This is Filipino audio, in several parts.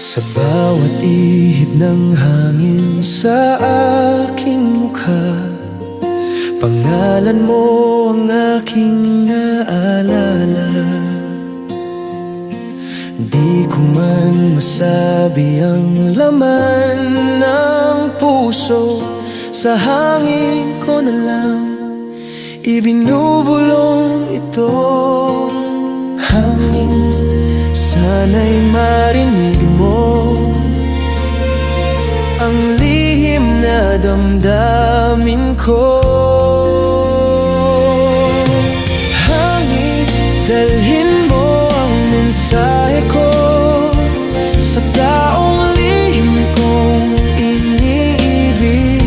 Sa bawat ihip ng hangin sa aking mukha, pangalan mo ang aking naalala. Di ko man masabi ang laman ng puso, sa hangin ko na lang ibinubulong ito. Hangin, sana'y marinig mo ang lihim na damdamin ko. Hangin, dalhin mo ang mensahe ko sa taong lihim kong iniibig.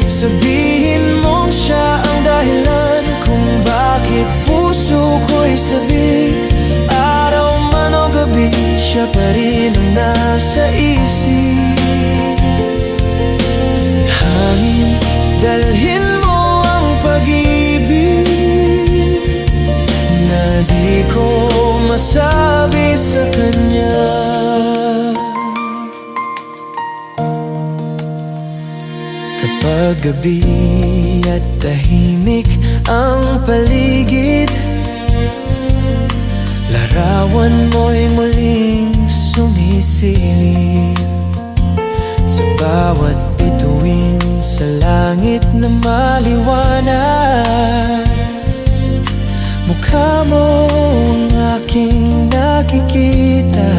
Sabihin mong siya ang dahilan kung bakit puso ko'y sabik. Araw man o gabi, siya pa rin ang nasa isip. Hangin, dalhin mo ang pag-ibig na di ko masabi sa kanya. Kapag gabi at tahimik ang paligid, larawan mo'y muling sumisilip. Sa bawat bituin sa langit na maliwanag, mukha mo ang aking nakikita.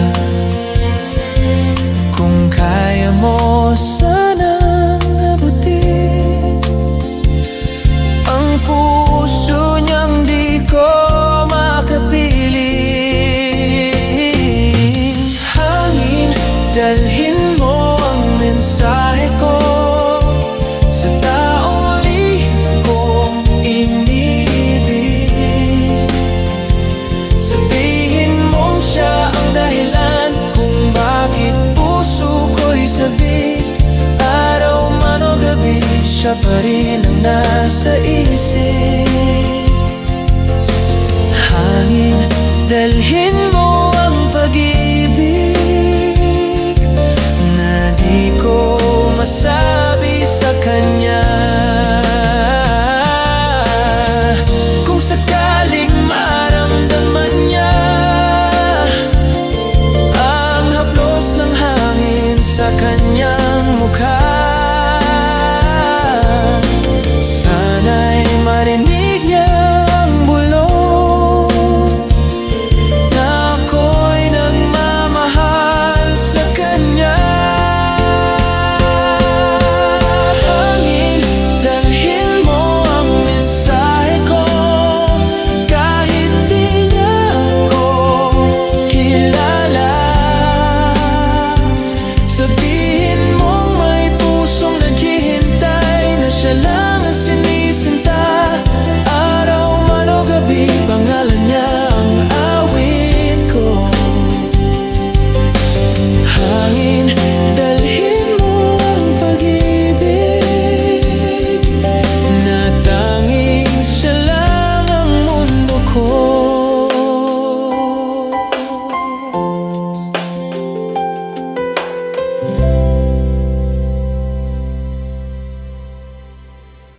Kung kaya mo sanang abutin ang puso niyang di ko makapiling. Hangin, dalhin mo ang mensahe ko sa taong lihim kong iniibig. Sabihin mong siya ang dahilan kung bakit puso ko'y sabik. Araw man o gabi, siya pa rin ang nasa isip. Hangin, dalhin